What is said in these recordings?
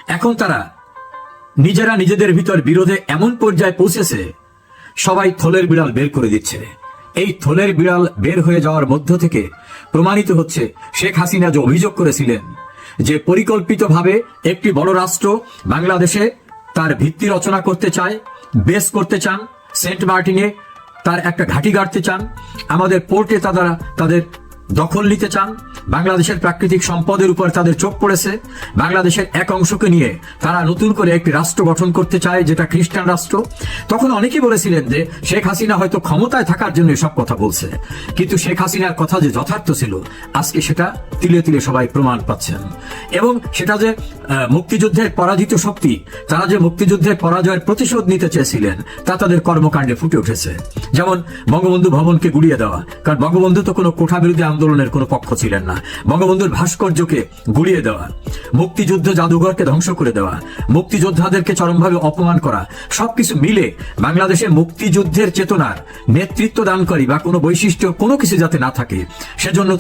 এখন তারা নিজেরা নিজেদের ভিতর বিরোধে এমন পর্যায়ে পৌঁছেছে, সবাই থলের বিড়াল বের করে দিচ্ছে। এই থলের বিড়াল বের হয়ে যাওয়ার মধ্য থেকে প্রমাণিত হচ্ছে শেখ হাসিনা যে অভিযোগ করেছিলেন যে পরিকল্পিতভাবে একটি বড় রাষ্ট্র বাংলাদেশে তার ভিত্তি রচনা করতে চায়, বেস করতে চান, সেন্ট মার্টিনে তার একটা ঘাঁটি গাড়তে চান, আমাদের পোর্টে তাদের দখল নিতে চান, বাংলাদেশের প্রাকৃতিক সম্পদের উপর তাদের চোখ পড়েছে, বাংলাদেশের এক অংশকে নিয়ে তারা নতুন করে একটি রাষ্ট্র গঠন করতে চায় যেটা খ্রিস্টান রাষ্ট্র। তখন অনেকেই বলেছিলেন যে শেখ হাসিনা হয়তো ক্ষমতায় থাকার জন্য এসব কথা বলছে, কিন্তু শেখ হাসিনার কথা যে যথার্থ ছিল আজকে সেটা তিলে তিলে সবাই প্রমাণ পাচ্ছেন। এবং সেটা যে মুক্তিযুদ্ধের পরাজিত শক্তি, তারা যে মুক্তিযুদ্ধের পরাজয়ের প্রতিশোধ নিতে চেয়েছিলেন তা তাদের কর্মকাণ্ডে ফুটে উঠেছে। যেমন বঙ্গবন্ধু ভবনকে গুড়িয়ে দেওয়া, কারণ বঙ্গবন্ধু তো কোনো কোঠা বিরোধী আন্দোলনের কোনো পক্ষ ছিলেন না। বঙ্গবন্ধুর ভাস্কর্যকে গুড়িয়ে দেওয়া, মুক্তিযুদ্ধ জাদুঘরকে ধ্বংস করে দেওয়া, মুক্তিযোদ্ধাদেরকে চরমভাবে অপমান করা, সবকিছু মিলে বাংলাদেশের মুক্তিযুদ্ধের চেতনার নেতৃত্ব দানকারী বা কোনো বৈশিষ্ট্য কোনো কিছু যাতে না থাকে সেজন্য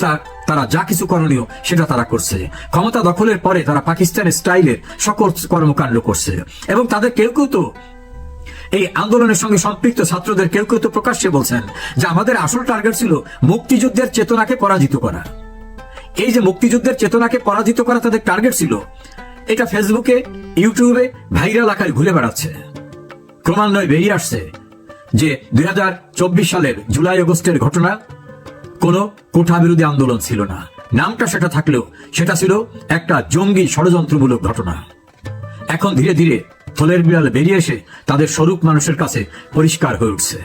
তারা যা কিছু করণীয় সেটা তারা করছে। ক্ষমতা দখলের পরে তারা পাকিস্তানের স্টাইলের সকল কর্মকাণ্ড করছে। এবং তাদের কেউ কেউ তো এই আন্দোলনের সঙ্গে সম্পৃক্ত ছাত্রদের কেউ কেউ তো প্রকাশ্যে বলছেন যে আমাদের আসল টার্গেট ছিল মুক্তিযুদ্ধের চেতনাকে পরাজিত করা। এই যে মুক্তিযুদ্ধের চেতনাকে পরাজিত করা তাদের টার্গেট ছিল, এটা ফেসবুকে ইউটিউবে ভাইরাল আকারে ঘুরে বেড়াচ্ছে। ক্রমান্বয়ে বেরিয়ে আসছে যে 2024 সালের জুলাই আগস্টের ঘটনা কোনো কোঠা বিরোধী আন্দোলন ছিল না, নামটা সেটা থাকলেও সেটা ছিল একটা জঙ্গি ষড়যন্ত্রমূলক ঘটনা। এখন ধীরে ধীরে থলের বিড়াল বেরিয়ে এসে তাদের স্বরূপ মানুষের কাছে পরিষ্কার হয়ে উঠছে।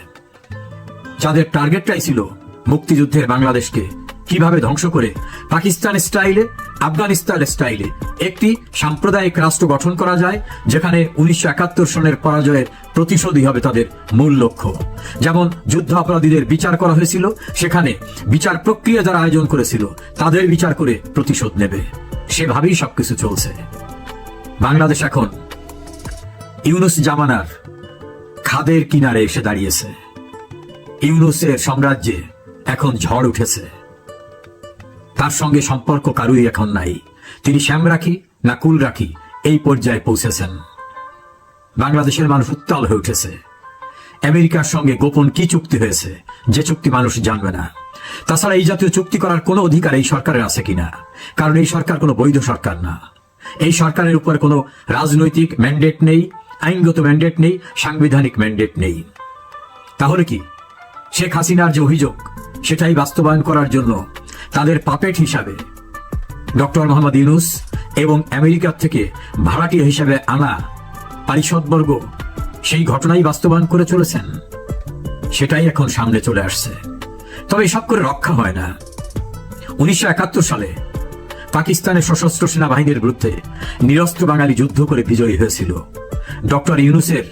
যাদের টার্গেটটাই ছিল মুক্তিযুদ্ধের বাংলাদেশকে কিভাবে ধ্বংস করে পাকিস্তান স্টাইলে, আফগানিস্তান স্টাইলে একটি সাম্প্রদায়িক রাষ্ট্র গঠন করা যায়, যেখানে 1971 সনের পরাজয়ের প্রতিশোধই হবে তাদের মূল লক্ষ্য। যেমন যুদ্ধ অপরাধীদের বিচার করা হয়েছিল, সেখানে বিচার প্রক্রিয়া যারা আয়োজন করেছিল তাদের বিচার করে প্রতিশোধ নেবে, সেভাবেই সবকিছু চলছে। বাংলাদেশ এখন ইউনুস জামানার খাদের কিনারে এসে দাঁড়িয়েছে। ইউনুসের সাম্রাজ্যে এখন ঝড় উঠেছে, তার সঙ্গে সম্পর্ক কারুই এখন নাই। তিনি শ্যাম রাখি না কুল রাখি এই পর্যায়ে পৌঁছেছেন। বাংলাদেশের মানুষ উত্তাল হয়ে উঠেছে। আমেরিকার সঙ্গে গোপন কি চুক্তি হয়েছে যে চুক্তি মানুষ জানবে না। তাছাড়া এই জাতীয় চুক্তি করার কোনো অধিকার এই সরকারের আছে কিনা, কারণ এই সরকার কোনো বৈধ সরকার না। এই সরকারের উপর কোনো রাজনৈতিক ম্যান্ডেট নেই, আইনগত ম্যান্ডেট নেই, সাংবিধানিক ম্যান্ডেট নেই। তাহলে কি শেখ হাসিনার যে অভিযোগ সেটাই বাস্তবায়ন করার জন্য তাদের পাপেট হিসাবে ডক্টর মোহাম্মদ ইউনুস এবং আমেরিকার থেকে ভাড়াটিয়া হিসাবে আনা পারিষদবর্গ সেই ঘটনাই বাস্তবায়ন করে চলেছেন? সেটাই এখন সামনে চলে আসছে। তবে এসব করে রক্ষা হয় না। 1971 সালে পাকিস্তানের সশস্ত্র সেনাবাহিনীর বিরুদ্ধে নিরস্ত্র বাঙালি যুদ্ধ করে বিজয়ী হয়েছিল। ডক্টর ইউনুসের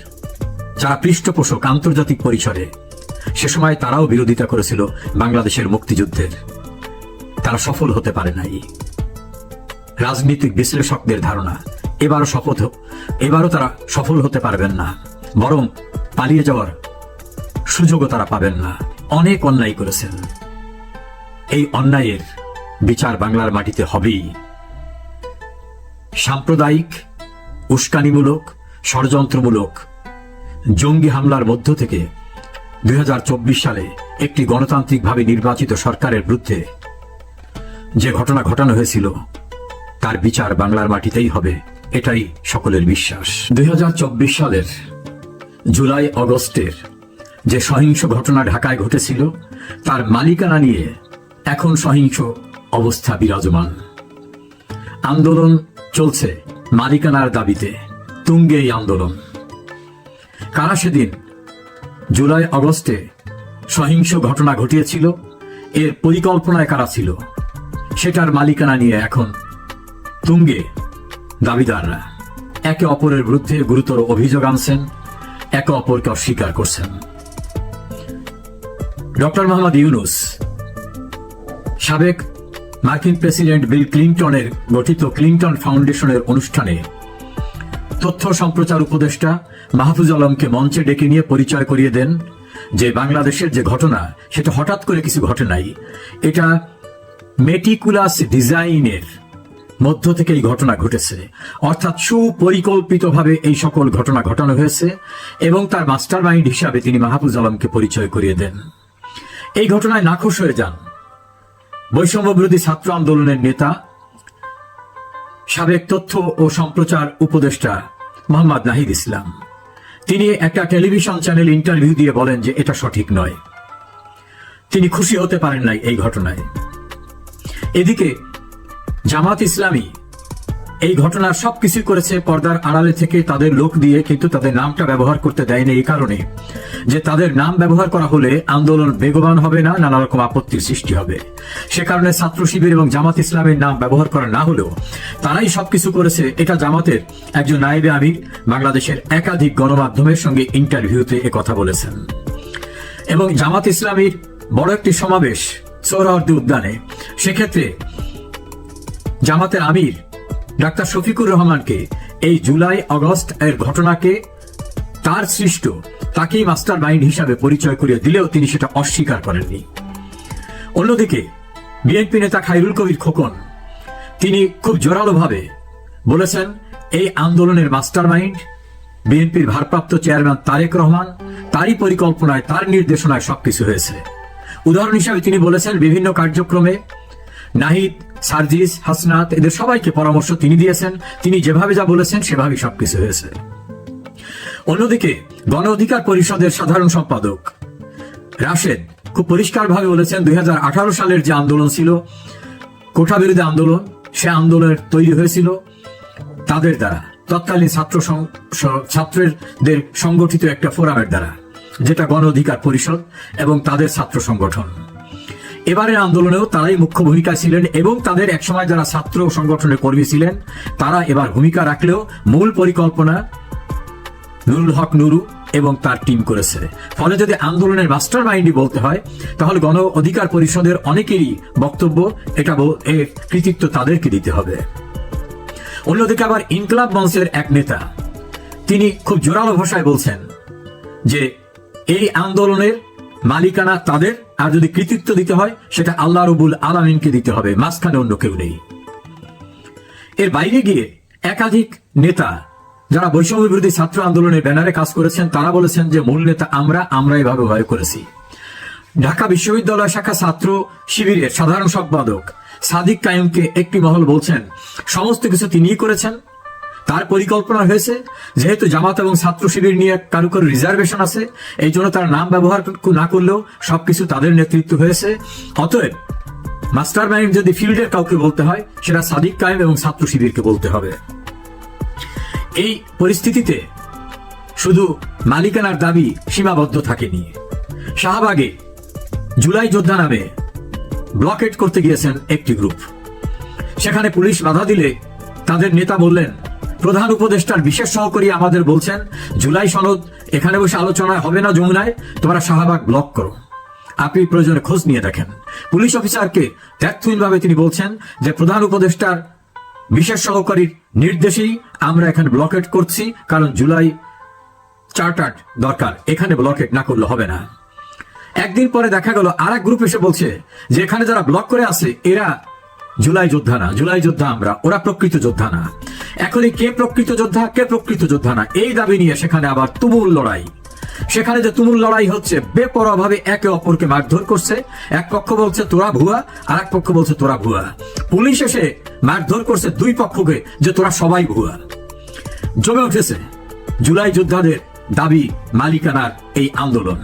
যারা পৃষ্ঠপোষক আন্তর্জাতিক পরিসরে, সে সময় তারাও বিরোধিতা করেছিল বাংলাদেশের মুক্তিযুদ্ধের। তারা সফল হতে পারে নাই। রাজনৈতিক বিশ্লেষকদের ধারণা এবারও তারা সফল হতে পারবেন না, বরং পালিয়ে যাওয়ার সুযোগও তারা পাবেন না। অনেক অন্যায় করেছেন, এই অন্যায়ের বিচার বাংলার মাটিতে হবেই। সাম্প্রদায়িক, উস্কানিমূলক, ষড়যন্ত্রমূলক জঙ্গি হামলার মধ্য থেকে 2024 সালে একটি গণতান্ত্রিকভাবে নির্বাচিত সরকারের বিরুদ্ধে যে ঘটনা ঘটানো হয়েছিল তার বিচার বাংলার মাটিতেই হবে, এটাই সকলের বিশ্বাস। 2024 সালের জুলাই আগস্টের যে সহিংস ঘটনা ঢাকায় ঘটেছিল তার মালিকানা নিয়ে এখন সহিংস অবস্থা বিরাজমান। আন্দোলন চলছে মালিকানার দাবিতে, তুঙ্গে এই আন্দোলন। কারা সেদিন জুলাই আগস্টে সহিংস ঘটনা ঘটিয়েছিল, এর পরিকল্পনায় কারা ছিল, সেটার মালিকানা নিয়ে এখন তুঙ্গে দাবিদাররা একে অপরের বিরুদ্ধে গুরুতর অভিযোগ আনছেন, একে অপরকে অস্বীকার করছেন। ডক্টর মোহাম্মদ ইউনুস সাবেক মার্কিন প্রেসিডেন্ট বিল ক্লিন্টনের গঠিত ক্লিন্টন ফাউন্ডেশনের অনুষ্ঠানে তথ্য সম্প্রচার উপদেষ্টা মাহফুজ আলমকে মঞ্চে ডেকে নিয়ে পরিচয় করিয়ে দেন যে বাংলাদেশের যে ঘটনা সেটা হঠাৎ করে কিছু ঘটে নাই, এটা মেটিকুলাস ডিজাইনের মধ্য থেকে এই ঘটনা ঘটেছে, অর্থাৎ সুপরিকল্পিতভাবে এই সকল ঘটনা ঘটানো হয়েছে এবং তার মাস্টার মাইন্ড হিসাবে তিনি মাহফুজ আলমকে পরিচয় করিয়ে দেন। এই ঘটনায় নাখোশ হয়ে যান বৈষম্য বিরোধী ছাত্র আন্দোলনের নেতা, সাবেক তথ্য ও সম্প্রচার উপদেষ্টা মোহাম্মদ নাহিদ ইসলাম। তিনি একটা টেলিভিশন চ্যানেল ইন্টারভিউ দিয়ে বলেন যে এটা সঠিক নয়, তিনি খুশি হতে পারেন নাই এই ঘটনায়। এদিকে জামাত ইসলামী এই ঘটনার সবকিছু করেছে পর্দার আড়ালে থেকে তাদের লোক দিয়ে, কিন্তু তাদের নামটা ব্যবহার করতে দেয়নি এই কারণে যে তাদের নাম ব্যবহার করা হলে আন্দোলন বেগবান হবে না, নানা রকম আপত্তির সৃষ্টি হবে। সে কারণে ছাত্র শিবির এবং জামাত ইসলামের নাম ব্যবহার করা না হলেও তারাই সবকিছু করেছে। এটা জামাতের একজন নায়েবে আমির বাংলাদেশের একাধিক গণমাধ্যমের সঙ্গে ইন্টারভিউতে কথা বলেছেন। এবং জামাত ইসলামীর বড় একটি সমাবেশ সোহরাওয়ার্দী উদ্যানে, সেক্ষেত্রে জামাতের আমির ডাক্তার শফিকুর রহমানকে এই জুলাই আগস্ট এর ঘটনাকে তার সৃষ্ট তাকেই মাস্টার মাইন্ড হিসাবে পরিচয় করিয়ে দিলেও তিনি সেটা অস্বীকার করেননি। অন্যদিকে বিএনপি নেতা খায়রুল কবির খোকন তিনি খুব জোরালোভাবে বলেছেন এই আন্দোলনের মাস্টার মাইন্ড বিএনপির ভারপ্রাপ্ত চেয়ারম্যান তারেক রহমান, তারই পরিকল্পনায় তার নির্দেশনায় সবকিছু হয়েছে। উদাহরণ হিসাবে তিনি বলেছেন বিভিন্ন কার্যক্রমে নাহিদ, সার্জিস, হাসনাত এদের সবাইকে পরামর্শ তিনি দিয়েছেন, তিনি যেভাবে যা বলেছেন সেভাবেই সবকিছু হয়েছে। অন্যদিকে গণ অধিকার পরিষদের সাধারণ সম্পাদক রাশেদ খুব পরিষ্কারভাবে বলেছেন 2018 সালের যে আন্দোলন ছিল কোটা বিরোধী আন্দোলন, সে আন্দোলনের তৈরি হয়েছিল তাদের দ্বারা, তৎকালীন ছাত্রদের সংগঠিত একটা ফোরামের দ্বারা, যেটা গণ অধিকার পরিষদ এবং তাদের ছাত্র সংগঠন। এবারের আন্দোলনেও তারাই মুখ্য ভূমিকা ছিলেন এবং তাদের একসময় যারা ছাত্র সংগঠনের কর্মী ছিলেন তারা এবার ভূমিকা রাখলেও মূল পরিকল্পনা নুরুল হক নুরু এবং তার টিম করেছে। ফলে যদি আন্দোলনের মাস্টার মাইন্ডই বলতে হয় তাহলে গণ অধিকার পরিষদের অনেকেরই বক্তব্য এটা এর কৃতিত্ব তাদেরকে দিতে হবে। অন্যদিকে আবার ইনকলাব মঞ্চের এক নেতা তিনি খুব জোরালো ভাষায় বলছেন যে এই আন্দোলনের মালিকানা তাদের, আর যদি কৃতিত্ব দিতে হয় সেটা আল্লাহ রব্বুল আলামিনকে দিতে হবে, মাঝখানে অন্য কেউ নেই। এর বাইরে গিয়ে একাধিক নেতা যারা বৈষম্য বিরোধী ছাত্র আন্দোলনের ব্যানারে কাজ করেছেন তারা বলেছেন যে মূল নেতা আমরা এভাবে ভয় করেছি। ঢাকা বিশ্ববিদ্যালয় শাখা ছাত্র শিবিরের সাধারণ সম্পাদক সাদিক কায়েমকে একটি মহল বলছেন সমস্ত কিছু তিনিই করেছেন, তার পরিকল্পনা হয়েছে, যেহেতু জামাত এবং ছাত্র শিবির নিয়ে কারো কারো রিজার্ভেশন আছে এই জন্য তার নাম ব্যবহার না করলেও সবকিছু তাদের নেতৃত্ব হয়েছে। অতএব মাস্টার মাইন্ড যদি ফিল্ডের কাউকে বলতে হয় সেটা সাদিক কায়েম এবং ছাত্র শিবিরকে বলতে হবে। এই পরিস্থিতিতে শুধু মালিকানার দাবি সীমাবদ্ধ থাকেনি। শাহবাগে জুলাই যোদ্ধা নামে ব্লকেট করতে গিয়েছেন একটি গ্রুপ, সেখানে পুলিশ বাধা দিলে তাদের নেতা বললেন প্রধান উপদেষ্টার বিশেষ সহকারী আমাদের বলছেন জুলাই সনদ এখানে বসে আলোচনায় হবে না যমুনায়, তোমরা শাহবাগ ব্লক করো, আপনি প্রয়োজনে খোঁজ নিয়ে দেখেন। পুলিশ অফিসারকে ত্যাগহীনভাবে তিনি বলছেন যে প্রধান উপদেষ্টার বিশেষ সহকারীর নির্দেশেই আমরা এখানে ব্লকেট করছি, কারণ জুলাই চার্টার দরকার, এখানে ব্লকেট না করলে হবে না। একদিন পরে দেখা গেল আর এক গ্রুপ এসে বলছে যে এখানে যারা ব্লক করে আছে এরা জুলাই যোদ্ধা না, জুলাই যোদ্ধা আমরা, ওরা প্রকৃত যোদ্ধা না। এখনই কে প্রকৃত যোদ্ধা কে প্রকৃত যোদ্ধা না এই দাবি নিয়ে সেখানে আবার তুমুল লড়াই। সেখানে যে তুমুল লড়াই হচ্ছে, বেপরোয়াভাবে একে অপরকে মারধর করছে, এক পক্ষ বলছে তোরা ভুয়া আর এক পক্ষ বলছে তোরা ভুয়া। পুলিশ এসে মারধর করছে দুই পক্ষকে যে তোরা সবাই ভুয়া। জমে উঠেছে জুলাই যোদ্ধাদের দাবি মালিকানার এই আন্দোলন।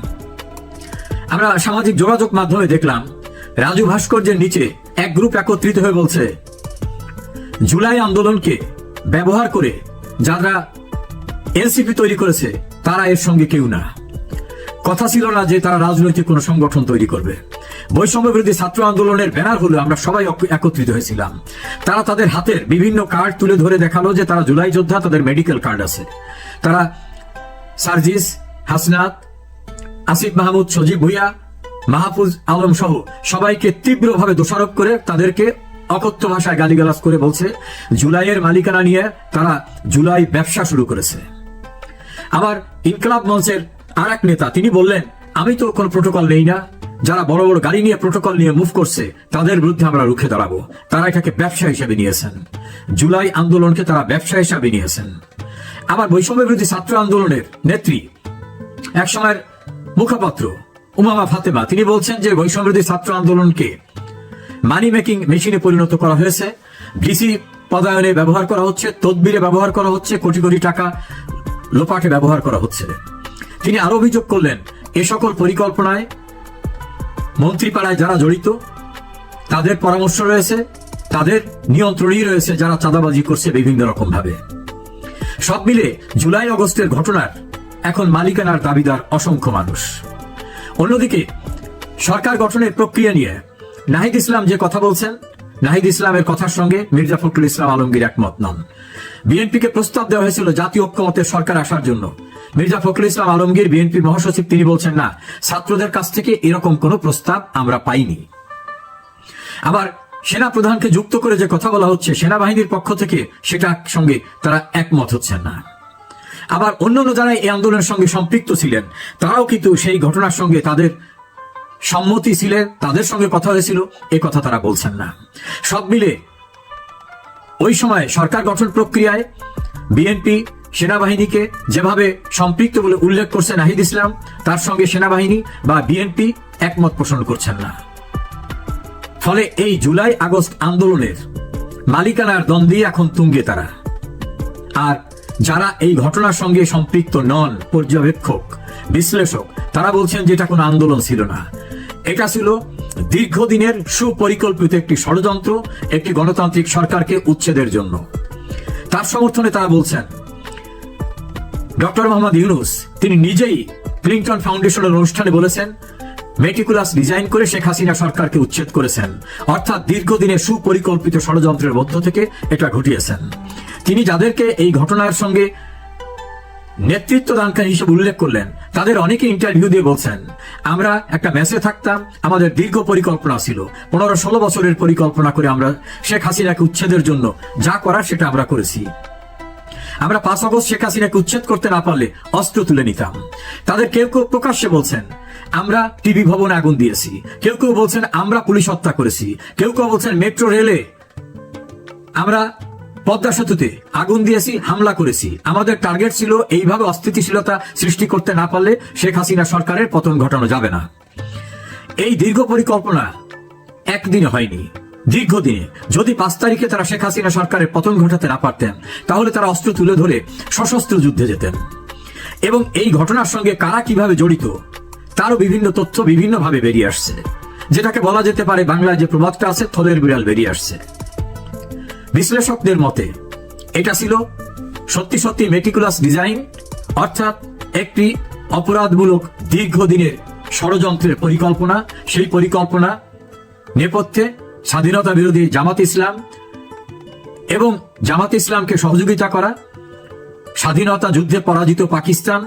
আমরা সামাজিক যোগাযোগ মাধ্যমে দেখলাম রাজু ভাস্কর্যের নিচে এক গ্রুপ একত্রিত হয়ে বলছে জুলাই আন্দোলনকে ব্যবহার করে যারা এনসিপি তৈরি করেছে তারা এর সঙ্গে কেউ না। কথা ছিল না যে তারা রাজনৈতিক কোন সংগঠন তৈরি করবে। বৈষম্য বিরোধী ছাত্র আন্দোলনের ব্যানার হলো আমরা সবাই একত্রিত হয়েছিলাম। তারা তাদের হাতের বিভিন্ন কার্ড তুলে ধরে দেখালো যে তারা জুলাই যোদ্ধা, তাদের মেডিকেল কার্ড আছে। তারা সার্জিস, হাসনাত, আসিফ মাহমুদ, সজীব ভুইয়া, মাহফুজ আলম সহ সবাইকে তীব্রভাবে দোষারোপ করে তাদেরকে অকথ্য ভাষায় গালিগালাজ করে বলছে জুলাইয়ের মালিকানা নিয়ে তারা জুলাই ব্যবসা শুরু করেছে। আবার ইনকলাব মঞ্চের আর এক নেতা তিনি বললেন আমি তো কোন প্রোটোকল নেই না, যারা বড় বড় গাড়ি নিয়ে প্রোটোকল নিয়ে মুভ করছে তাদের বিরুদ্ধে আমরা রুখে দাঁড়াবো। তারা এটাকে ব্যবসা হিসেবে নিয়েছেন, জুলাই আন্দোলনকে তারা ব্যবসা হিসাবে নিয়েছেন। আবার বৈষম্য বিরোধী ছাত্র আন্দোলনের নেত্রী, একসময়ের মুখপাত্র উমামা ফাতেমা, তিনি বলছেন যে বৈষম্য বিরোধী ছাত্র আন্দোলনকে মানি মেকিং মেশিনে পরিণত করা হয়েছে, ডিসি পদায়নে ব্যবহার করা হচ্ছে, তদবিরে ব্যবহার করা হচ্ছে, কোটি কোটি টাকা লোপাটে ব্যবহার করা হচ্ছে। তিনি আরো অভিযোগ করলেন এ সকল পরিকল্পনায় মন্ত্রীপাড়ায় যারা জড়িত তাদের পরামর্শ রয়েছে, তাদের নিয়ন্ত্রণই রয়েছে যারা চাঁদাবাজি করছে বিভিন্ন রকম ভাবে। সব মিলে জুলাই আগস্টের ঘটনার এখন মালিকানার দাবিদার অসংখ্য মানুষ। অন্যদিকে সরকার গঠনের প্রক্রিয়া নিয়ে নাহিদ ইসলাম যে কথা বলছেন, নাহিদ ইসলামের কথার সঙ্গে মির্জা ফখরুল ইসলাম আলমগীর একমত নন। বিএনপিকে প্রস্তাব দেওয়া হয়েছিল জাতীয় ঐক্যমতের সরকার আসার জন্য। মির্জা ফখরুল ইসলাম আলমগীর বিএনপির মহাসচিব, তিনি বলছেন না, ছাত্রদের কাছ থেকে এরকম কোনো প্রস্তাব আমরা পাইনি। আবার সেনা প্রধানকে যুক্ত করে যে কথা বলা হচ্ছে সেনাবাহিনীর পক্ষ থেকে, সেটার সঙ্গে তারা একমত হচ্ছেন না। আবার অন্যান্য যারা এই আন্দোলনের সঙ্গে সম্পৃক্ত ছিলেন তারাও কিন্তু সেই ঘটনার সঙ্গে তাদের সম্মতি ছিলেন, তাদের সঙ্গে কথা হয়েছিল, এ কথা তারা বলছেন না। সব মিলে ওই সময় সরকার গঠন প্রক্রিয়ায় বিএনপি সেনাবাহিনীকে যেভাবে সম্পৃক্ত বলে উল্লেখ করছে নাহিদ ইসলাম, তার সঙ্গে সেনাবাহিনী বা বিএনপি একমত পোষণ করছেন না। ফলে এই জুলাই আগস্ট আন্দোলনের মালিকানার দ্বন্দ্বে এখন তুঙ্গে তারা। আর যারা এই ঘটনার সঙ্গে সম্পৃক্ত নন, পর্যবেক্ষক, বিশ্লেষক, তারা বলছেন যে এটা কোনো আন্দোলন ছিল না, এটা ছিল দীর্ঘদিনের সুপরিকল্পিত একটি ষড়যন্ত্র, একটি গণতান্ত্রিক সরকারকে উচ্ছেদের জন্য। তার সমর্থনে তারা বলছেন ডক্টর মোহাম্মদ ইউনূস, তিনি নিজেই ক্লিন্টন ফাউন্ডেশনের অনুষ্ঠানে বলেছেন মেটিকুলাস ডিজাইন করে শেখ হাসিনা সরকারকে উচ্ছেদ করেছেন, অর্থাৎ দীর্ঘদিনের সুপরিকল্পিত ষড়যন্ত্রের মধ্য থেকে এটা ঘটিয়েছেন। তিনি যাদেরকে এই ঘটনার সঙ্গে নেতৃত্ব দানকারী হিসেবে উল্লেখ করলেন তাদের অনেকে ইন্টারভিউ দিয়ে বলছেন আমরা একটা মেসে থাকতাম, আমাদের দীর্ঘ পরিকল্পনা ছিল, 15-16 বছরের পরিকল্পনা করে আমরা শেখ হাসিনাকে উচ্ছেদের জন্য যা করার সেটা আমরা করেছি। আমরা 5 আগস্ট শেখ হাসিনাকে উচ্ছেদ করতে না পারলে অস্ত্র তুলে নিতাম। তাদের কেউ কেউ প্রকাশ্যে বলছেন আমরা টিভি ভবনে আগুন দিয়েছি, কেউ কেউ বলছেন আমরা পুলিশ হত্যা করেছি, কেউ কেউ বলছেন মেট্রো রেলে আমরা পদ্মা সেতুতে আগুন দিয়েছি, হামলা করেছি। আমাদের টার্গেট ছিল এইভাবে অস্থিতিশীলতা সৃষ্টি করতে না পারলে শেখ হাসিনা সরকারের পতন ঘটানো যাবে না। এই দীর্ঘ পরিকল্পনা একদিনে হয়নি, দীর্ঘদিনে। যদি 5 তারিখে তারা শেখ হাসিনা সরকারের পতন ঘটাতে না পারতেন তাহলে তারা অস্ত্র তুলে ধরে সশস্ত্র যুদ্ধে যেতেন। এবং এই ঘটনার সঙ্গে কারা কিভাবে জড়িত তারও বিভিন্ন তথ্য বিভিন্নভাবে বেরিয়ে আসছে, যেটাকে বলা যেতে পারে বাংলায় যে প্রবাদটা আছে থলের বিড়াল বেরিয়ে আসছে। বিশ্লেষকদের মতে এটা ছিল সত্যি সত্যি মেটিকুলাস ডিজাইন, অর্থাৎ একটি অপরাধমূলক দীর্ঘদিনের ষড়যন্ত্রের পরিকল্পনা। সেই পরিকল্পনা নেপথ্যে স্বাধীনতা বিরোধী জামাত ইসলাম এবং জামাত ইসলামকে সহযোগিতা করা, স্বাধীনতা যুদ্ধে পরাজিত পাকিস্তান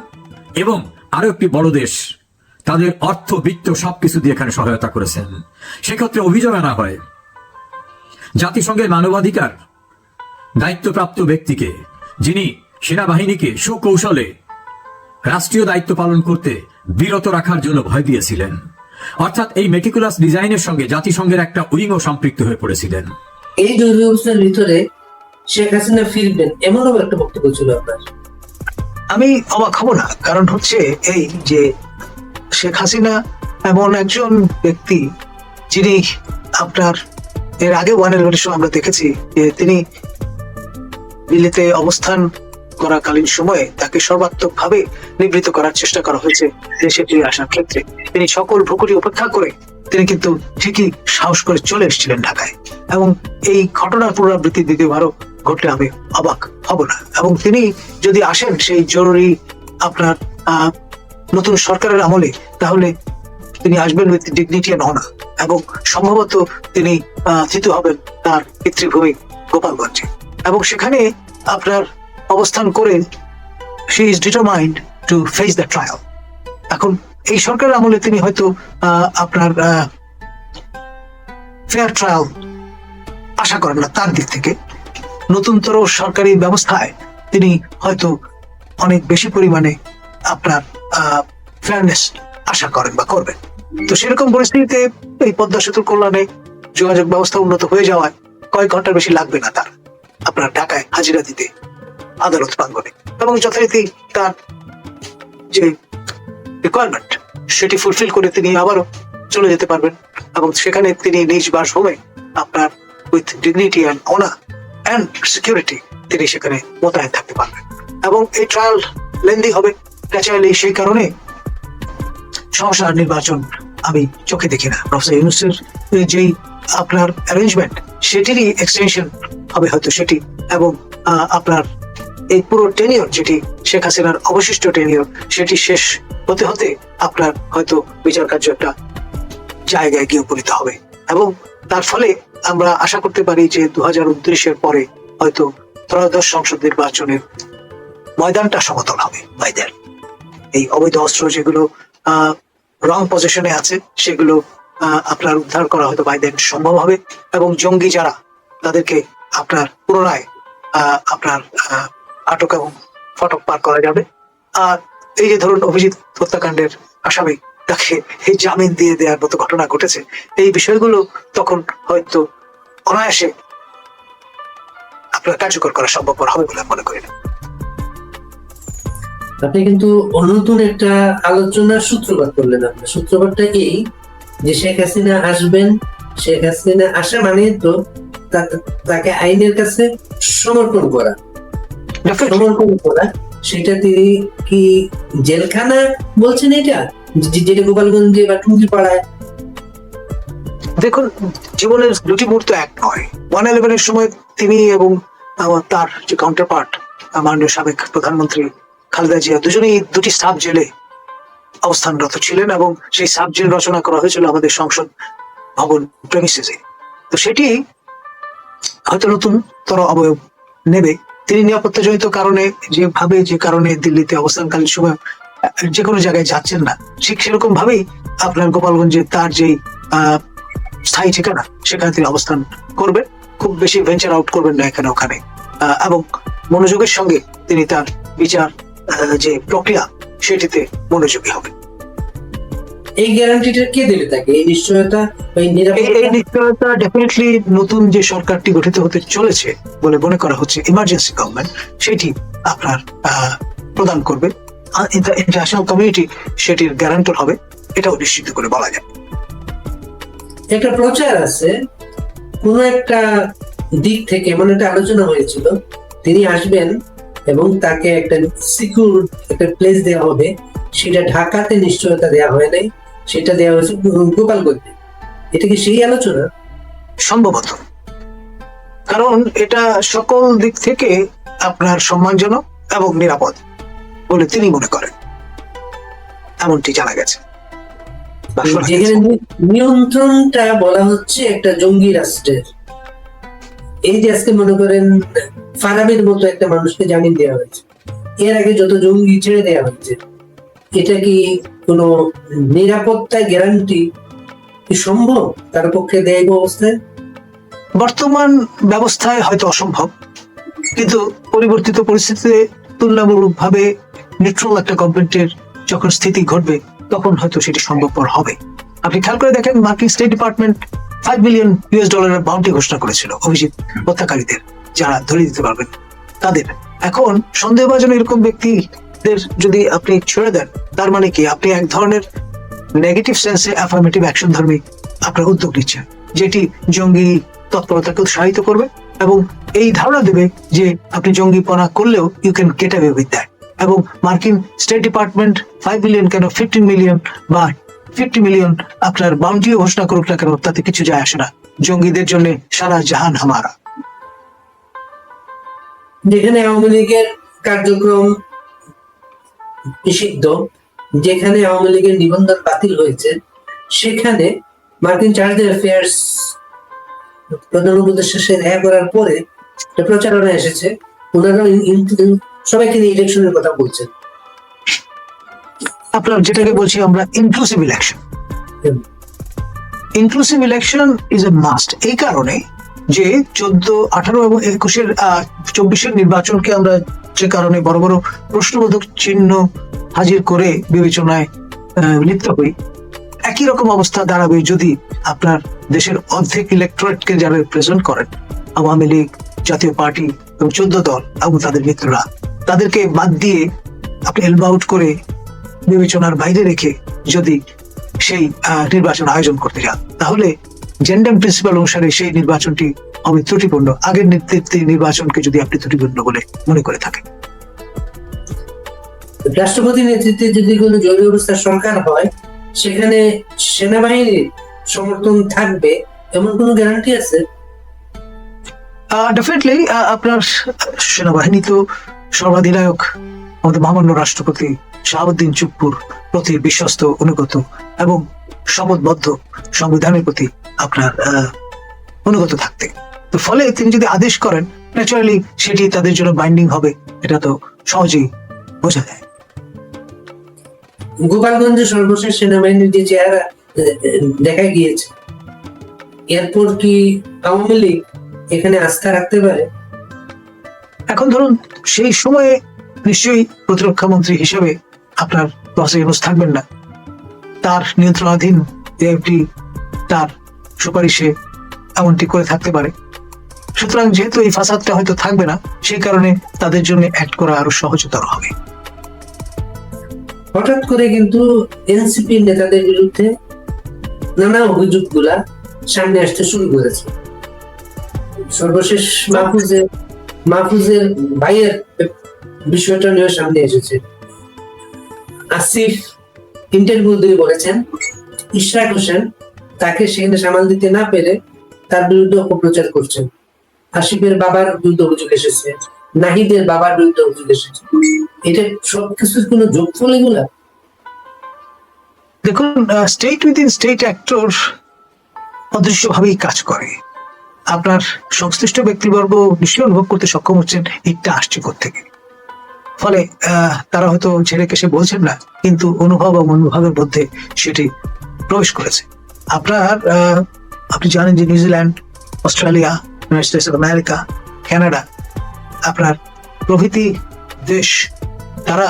এবং আরো একটি বড় দেশ তাদের অর্থ, বিত্ত সবকিছু দিয়ে এখানে সহায়তা করেছেন। সেক্ষেত্রে অভিযোগ আনা হয় জাতিসংঘের মানবাধিকার দায়িত্বপ্রাপ্ত ব্যক্তিকে, যিনি সেনাবাহিনীকে সুকৌশলে রাষ্ট্রীয় দায়িত্ব পালন করতে বিরত রাখার জন্য ভয় দিয়েছিলেন। অর্থাৎ এই মেটিকুলাস ডিজাইনের সঙ্গে জাতিসংঘের একটা উইংও সম্পৃক্ত হয়ে পড়েছিলেন। এই জরুরি অবস্থার ভিতরে শেখ হাসিনা ফিরবেন এমনও একটা বক্তব্য ছিল আপনার। আমি অবাক হব না, কারণ হচ্ছে এই যে শেখ হাসিনা এমন একজন ব্যক্তি যিনি আপনার এর আগে 1-11 সময় আমরা দেখেছি যে তিনি দিল্লিতে অবস্থান করাকালীন সময়ে তাকে সর্বাত্মকভাবে নিবৃত্ত করার চেষ্টা করা হয়েছে দেশে ফিরে আসার ক্ষেত্রে। তিনি সকল ভ্রুকুটি উপেক্ষা করে তিনি কিন্তু ঠিকই সাহস করে চলে এসেছিলেন ঢাকায়, এবং এই ঘটনার পুনরাবৃত্তি দ্বিতীয়বারও ঘটলে আমি অবাক হব না। এবং তিনি যদি আসেন সেই জরুরি আপনার নতুন সরকারের আমলে, তাহলে তিনি আসবেন উইথ ডিগনিটি এন্ড অনার, এবং সম্ভবত তিনি থিত হবেন তার পিতৃভূমি গোপালগঞ্জে, এবং সেখানে আপনার অবস্থান করে she is determined to face the trial. এখন এই সরকারের আমলে তিনি হয়তো আপনার ফেয়ার ট্রায়াল আশা করেন না তার দিক থেকে। নতুনতর সরকারি ব্যবস্থায় তিনি হয়তো অনেক বেশি পরিমাণে আপনার ফেয়ারনেস আশা করেন বা করবেন। তো সেরকম পরিস্থিতিতে এই পদ্মা সেতুর কল্যাণে যোগাযোগ ব্যবস্থা উন্নত হয়ে যাওয়ায় কয়েক ঘন্টার বেশি লাগবে না তার আপনার ঢাকায় হাজিরা দিতে আদালত প্রাঙ্গণে, এবং যথারীতি তার যে রিকোয়ারমেন্ট সেটি ফুলফিল করে তিনি আবারও চলে যেতে পারবেন, এবং সেখানে তিনি নিজ বাসভূমে আপনার with dignity and honour and security তিনি সেখানে মোতায়েন থাকতে পারবেন। এবং এই ট্রায়াল লেন্দি হবে, ন্যাচারালি সেই কারণে সংসদ নির্বাচন আমি চোখে দেখি না। প্রফেসর ইউনূসের যেই আপনার অ্যারেঞ্জমেন্ট সেটিরই এক্সটেনশন হবে হয়তো সেটি, এবং আপনার এই পুরো টেনিয়র যেটি শেখ হাসিনার অবশিষ্ট টেনিয়র সেটি শেষ হতে হতে আপনার হয়তো বিচার কার্য একটা জায়গায় গিয়ে উপনীত হবে, এবং তার ফলে আমরা আশা করতে পারি যে 2029-এর পরে হয়তো ত্রয়োদশ সংসদ নির্বাচনের ময়দানটা সমতল হবে। বাইদের এই অবৈধ অস্ত্র যেগুলো রং পজিশনে আছে সেগুলো আপনার উদ্ধার করা হয়তো বাইদের সম্ভব হবে, এবং জঙ্গি যারা তাদেরকে আপনার পুনরায় আপনার আটক এবং ফটক পার করা যাবে। আর এই যে ধরুন অভিজিৎ হত্যাকাণ্ডের আসামি তাকে এই জামিন দিয়ে দেওয়ার মতো ঘটনা ঘটেছে, এই বিষয়গুলো তখন হয়তো অনায়াসে আপনার কার্যকর করা সম্ভবপর হবে বলে মনে করি না। আপনি কিন্তু নতুন একটা আলোচনার সূত্রপাত করলেন। আপনার সূত্রপাতটা এই যে শেখ হাসিনা আসবেন, শেখ হাসিনা আসা মানে তো তাকে আইনের কাছে সমর্পণ করা, সমর্পণ করা। সেটা তিনি কি জেলখানা বলছেন এটা, যেটা গোপালগঞ্জে বা টুঙ্গিপাড়ায়? দেখুন, জীবনের দুটি মুহূর্ত এক নয়। 1/11-এর সময় তিনি এবং তার যে কাউন্টার পার্ট মাননীয় সাবেক প্রধানমন্ত্রী খালেদা জিয়া দুজনেই দুটি সাব জেলে অবস্থানরত ছিলেন, এবং সেই সাব জেল রচনা করা হয়েছিল আমাদের সংসদ ভবন প্রেমিসিসে। তো সেটি হয়তো নতুন তর অবয়ব নেবে। তিনি নিরাপত্তাজনিত কারণে যে কারণে দিল্লিতে অবস্থানকালীন সময় যে কোনো জায়গায় যাচ্ছেন না, ঠিক সেরকম ভাবেই আপনার গোপালগঞ্জে তার যে স্থায়ী ঠিকানা সেখানে তিনি অবস্থান করবেন। খুব বেশি ভেঞ্চার আউট করবেন না এখানে ওখানে, এবং মনোযোগের সঙ্গে তিনি তার বিচার যে প্রক্রিয়া সেটিতে মনোযোগী হবেন। এই গ্যারান্টিটা কে দেবে তাকে? এই নিশ্চয়তা, এই নিশ্চয়তা ডেফিনেটলি নতুন যে সরকারটি গঠিত হতে চলেছে বলে মনে করা হচ্ছে, ইমার্জেন্সি গভর্নমেন্ট, সেটি আপনার প্রদান করবে। ইন্টারন্যাশনাল কমিউনিটি সেটির গ্যারান্টর হবে, এটাও নিশ্চিত করে বলা যায়। একটা প্রচার আছে, কোন একটা দিক থেকে এমন একটা আলোচনা হয়েছিল তিনি আসবেন এবং তাকে একটা সিকিউর একটা প্লেস দেওয়া হবে। সেটা ঢাকাতে নিশ্চয়তা দেওয়া হয় নাই, সেটা দেওয়া হয়েছে গোপালগঞ্জে। এটা কি সেই আলোচনা? সম্ভবত, কারণ এটা সকল দিক থেকে আপনার সম্মানজনক এবং নিরাপদ বলে তিনি মনে করেন, এমনটি জানা গেছে। যেখানে নিয়ন্ত্রণটা বলা হচ্ছে একটা জঙ্গি রাষ্ট্রের। এই যে আজকে মনে করেন ফারাবির মতো একটা মানুষকে জামিন দেওয়া হয়েছে, এর আগে যত জঙ্গি ছেড়ে দেওয়া হয়েছে, এটা কি কোনো নিরাপত্তা গ্যারান্টি কি সম্ভব তার পক্ষে দেয় অবস্থায়? বর্তমান ব্যবস্থায় হয়তো অসম্ভব, কিন্তু পরিবর্তিত পরিস্থিতিতে তুলনামূলকভাবে নিউট্রাল একটা গভর্নমেন্টের যখন স্থিতি ঘটবে তখন হয়তো সেটি সম্ভবপর হবে। আপনি খেয়াল করে দেখেন, মার্কিন স্টেট ডিপার্টমেন্ট $5 বিলিয়ন বাউন্টি ঘোষণা করেছিল অভিজিৎ হত্যাকারীদের, যারা ধরে দিতে পারবেন তাদের। এখন সন্দেহভাজন এরকম ব্যক্তিদের যদি আপনি ছেড়ে দেন, তার মানে কি আপনি এক ধরনের নেগেটিভ সেন্সে অ্যাফার্মেটিভ অ্যাকশন ধর্মী আপনার উদ্যোগ নিচ্ছেন, যেটি জঙ্গি তৎপরতাকে উৎসাহিত করবে এবং এই ধারণা দেবে যে আপনি জঙ্গিপনা করলেও you can get away with that. এবং মার্কিন স্টেট ডিপার্টমেন্ট 5 বিলিয়ন কেন 15 মিলিয়ন বা 50 মিলিয়ন আপনার বাউন্টিও ঘোষণা করুক না কেন, তাতে কিছু যায় আসে না। জঙ্গিদের জন্য সারা জাহান হামারা। যেখানে আওয়ামী লীগের কার্যক্রম নিষিদ্ধ, যেখানে আওয়ামী লীগের নিবন্ধন বাতিল হয়েছে, সেখানে মার্কিন চার্জ অ্যাফেয়ার্স প্রধান উপদেষ্টার সাথে দেখা করার পরে প্রচারণা এসেছে, ওনারা সবাইকে নিয়ে ইলেকশনের কথা বলছেন। আপনার যেটাকে বলছি আমরা inclusive election. Inclusive election is a must, এই কারণে যে 14, 18 এবং 24-এর নির্বাচনকে আমরা যে কারণে বড় বড় প্রশ্নবোধক চিহ্ন হাজির করে বিবেচনায় লিপ্ত হই, একই একই রকম অবস্থা দাঁড়াবে যদি আপনার দেশের অর্ধেক ইলেকট্রেটকে যারা রিপ্রেজেন্ট করেন, আওয়ামী লীগ, জাতীয় পার্টি এবং 14 দল এবং তাদের মিত্ররা, তাদেরকে বাদ দিয়ে আপনি এলব আউট করে বিবেচনার বাইরে রেখে যদি সেই নির্বাচন আয়োজন করতে যান, তাহলে জেন্ডার প্রিন্সিপাল অনুসারে সেই নির্বাচনটি হবে ত্রুটিপূর্ণ। আগের নেতৃত্বে নির্বাচনকে যদি আপনি ত্রুটিপূর্ণ বলে মনে করে থাকেন। রাষ্ট্রপতি নেতৃত্বে যদি কোনো জরুরি অবস্থার সরকার হয়, সেখানে সেনাবাহিনীর সমর্থন থাকবে এমন কোনো গ্যারান্টি আছে? ডেফিনেটলি আপনার সেনাবাহিনী তো সর্বাধিনায়ক আমাদের মহামান্য রাষ্ট্রপতি শাহাবুদ্দিন চুপ্পুর প্রতি বিশ্বস্ত, অনুগত এবং শপথবদ্ধ সংবিধানের প্রতি আপনার অনুগত থাকতে। তো ফলে তিনি যদি আদেশ করেন, ন্যাচারালি সেটি তাদের জন্য বাইন্ডিং হবে, এটা তো সহজেই বোঝা যায়। গোপালগঞ্জে সর্বশেষ সেনাবাহিনীর যে চেহারা দেখা গিয়েছে, এরপর কি আওয়ামী লীগ এখানে আস্থা রাখতে পারে? এখন ধরুন সেই সময়ে নিশ্চয়ই প্রতিরক্ষা মন্ত্রী হিসেবে আপনার ডক্টর ইউনূস থাকবেন না, তার নিয়ন্ত্রণাধীন এএফডি তার সুপারিশে এমনটি করে থাকতে পারে। সুতরাং যেহেতু এই ফাসাদটা হয়তো থাকবে না, সেই কারণে তাদের জন্য অ্যাক্ট করা আরো সহজতর হবে। হঠাৎ করে কিন্তু এনসিপি নেতাদের বিরুদ্ধে নানা অভিযোগগুলা সামনে আসতে শুরু করেছে। সর্বশেষ মাহফুজের ভাইয়ের বিষয়টা নিয়ে সামনে এসেছে। আসিফ ইন্টারভিউ দিয়ে বলেছেন ইশরাক হোসেন তাকে সেখানে সামাল দিতে না পেরে তার বিরুদ্ধে অপপ্রচার করছেন। আসিফের বাবার বিরুদ্ধে অভিযোগ এসেছে, নাহিদের বাবার বিরুদ্ধে অভিযোগ এসেছে। এটা সবকিছুর কোনো যোগফল এগুলা? দেখুন, স্টেট উইদিন স্টেট অ্যাক্টর অদৃশ্যভাবেই কাজ করে। আপনার সংশ্লিষ্ট ব্যক্তিবর্গ নিশ্চয়ই অনুভব করতে সক্ষম হচ্ছেন এটা আসছে কোত্থেকে। ফলে তারা হয়তো ছেড়ে কেসে বলছেন না, কিন্তু অনুভব ও মনোভাবের মধ্যে সেটি প্রবেশ করেছে। আপনি জানেন যে New Zealand, Australia, United States of America, Canada আপনার প্রভৃতি দেশ, তারা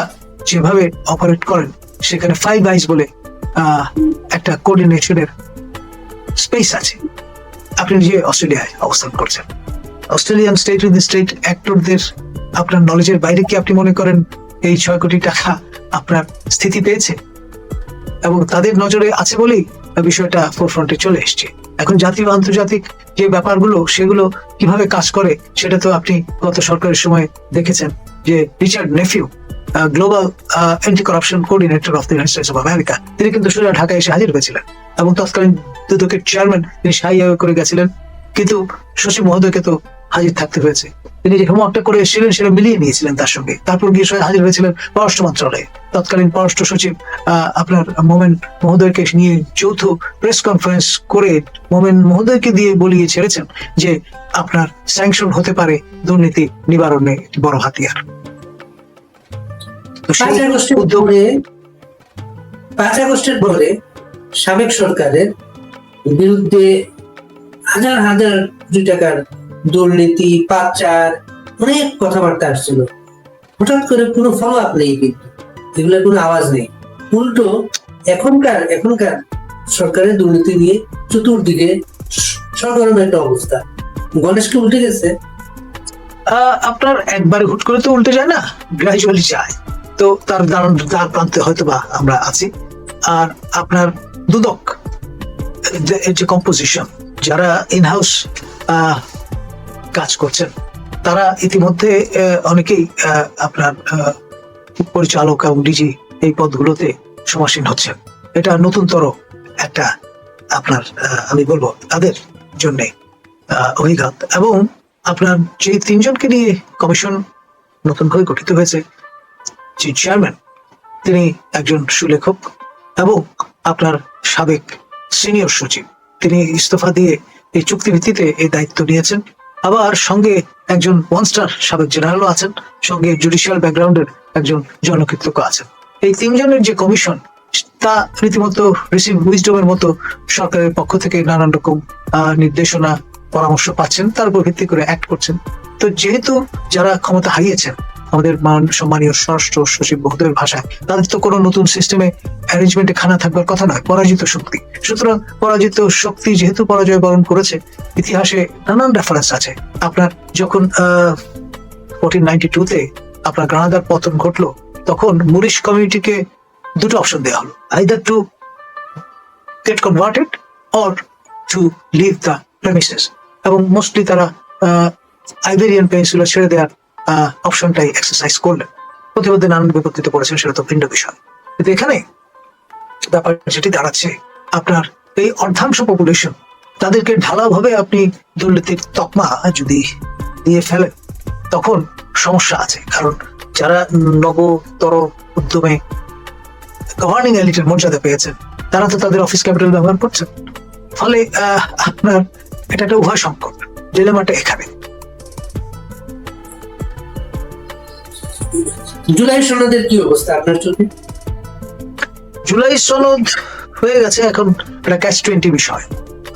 যেভাবে অপারেট করেন, সেখানে 5 আইস বলে একটা কোঅর্ডিনেশনের স্পেস আছে। আপনি যে অস্ট্রেলিয়ায় অবস্থান করছেন, অস্ট্রেলিয়ান স্টেট উইথ স্টেট অ্যাক্টরদের আপনার নলেজের বাইরে কি আপনি মনে করেন এই 6 কোটি টাকা আপনার স্থিতি পেয়েছে? এবং তাদের নজরে আছে বলেই বিষয়টা ফোরফ্রন্টে চলে এসছে। এখন জাতীয় আন্তর্জাতিক যে ব্যাপারগুলো, সেগুলো কিভাবে কাজ করে সেটা তো আপনি গত সরকারের সময় দেখেছেন যে Richard Nephew, global anti corruption coordinator of the United States of America, তিনি কিন্তু সোজা ঢাকায় এসে হাজির হয়েছিলেন এবং তৎকালীন দুদকের চেয়ারম্যান তিনি শাহী করে গেছিলেন, কিন্তু সচিব মহোদয়কে তো হাজির থাকতে হয়েছে। তিনি যে হোমওয়ার্কটা করে এসেছিলেন সেটা মিলিয়ে নিয়েছিলেন তার সঙ্গে, তারপর গিয়ে হাজির হয়েছিলেন পররাষ্ট্র মন্ত্রণালয়ে। তৎকালীন পররাষ্ট্র সচিব আপনার মোমেন মহোদয়কে নিয়ে যৌথ প্রেস কনফারেন্স করে মোমেন মহোদয়কে দিয়ে বলিয়ে ছেড়েছেন যে আপনার স্যাংশন হতে পারে দুর্নীতি নিবারণে বড় হাতিয়ার। 5 আগস্টের পরে সাবেক সরকারের বিরুদ্ধে হাজার হাজার কোটি টাকার দুর্নীতি, পাচার, অনেক কথাবার্তা আসছিল। হঠাৎ করে কোনো ফলো আপ নেই, কিন্তু এগুলোর কোনো আওয়াজ নেই। উল্টো এখনকার সরকারের দুর্নীতি নিয়ে চতুর্দিকে সরগরম একটা অবস্থা। গণেশকে উল্টে গেছে। আপনার একবার হুট করে তো উল্টে যায় না, গ্রাজুয়ালি যায়। তো তার প্রান্তে হয়তো বা আমরা আছি। আর আপনার দুদক যে কম্পোজিশন, যারা ইনহাউস কাজ করছেন, তারা ইতিমধ্যে অনেকেই আপনার পরিচালক এবং ডিজি এই পদগুলোতে সমাসীন হচ্ছেন। এটা নতুনতর একটা আপনার আমি বলবো তাদের জন্য অভিঘাত। এবং আপনার যে 3 জনকে নিয়ে কমিশন নতুন করে গঠিত হয়েছে, যে চেয়ারম্যান তিনি একজন সুলেখক এবং আপনার সাবেক সিনিয়র সচিব, তিনি ইস্তফা দিয়ে এই চুক্তি ভিত্তিতে এই দায়িত্ব নিয়েছেন। আবার সঙ্গে একজন 1 স্টার সাবেক জেনারেলও আছেন, সঙ্গে জুডিশিয়াল ব্যাকগ্রাউন্ডের একজন জনকৃতজ্ঞ আছেন। এই 3 জনের যে কমিশন, তা রীতিমতো রিসিভ উইজডমের মতো সরকারের পক্ষ থেকে নানান রকম নির্দেশনা, পরামর্শ পাচ্ছেন, তার উপর ভিত্তি করে অ্যাক্ট করছেন। তো যেহেতু যারা ক্ষমতা হারিয়েছেন আমাদের সম্মানীয় স্বরাষ্ট্র সচিব মহোদয়ের ভাষায়, তাদের তো কোনো নতুন সিস্টেমে অ্যারেঞ্জমেন্টে খানা থাকবার কথা নয়, পরাজিত শক্তি। সুতরাং পরাজিত শক্তি যেহেতু পরাজয় বরণ করেছে, ইতিহাসে নানান রেফারেন্স আছে। আপনার যখন 1492-তে আপনার গ্রানাদার পতন ঘটলো, তখন মুরিশ কমিউনিটিকে দুটো অপশন দেওয়া হলো, either to get converted or to leave the premises, এবং মোস্টলি তারা আইবেরিয়ান পেনিনসুলা ছেড়ে দেওয়ার অপশনটাই এক্সারসাইজ করলেন। প্রতিমধ্যে নানান বিপত্তিতে পড়েছেন, সেটা তো ভিন্ন বিষয়। কিন্তু এখানে ব্যাপার যেটি দাঁড়াচ্ছে, আপনার এই অর্ধাংশ পপুলেশন, তাদেরকে ঢালাভাবে আপনি দুর্নীতির তকমা যদি দিয়ে ফেলেন, তখন সমস্যা আছে। কারণ যারা নবতর উদ্যমে গভর্নিং এলিটের মর্যাদা পেয়েছেন, তারা তো তাদের অফিস ক্যাপিটাল ব্যবহার করছেন। ফলে আপনার এটা একটা উভয় সংকট, ডিলেমাটা এখানে। জুলাই সনদের কি অবস্থা আপনার চোখে? জুলাই সনদ হয়ে গেছে এখন একটা ক্যাচ-20 বিষয়।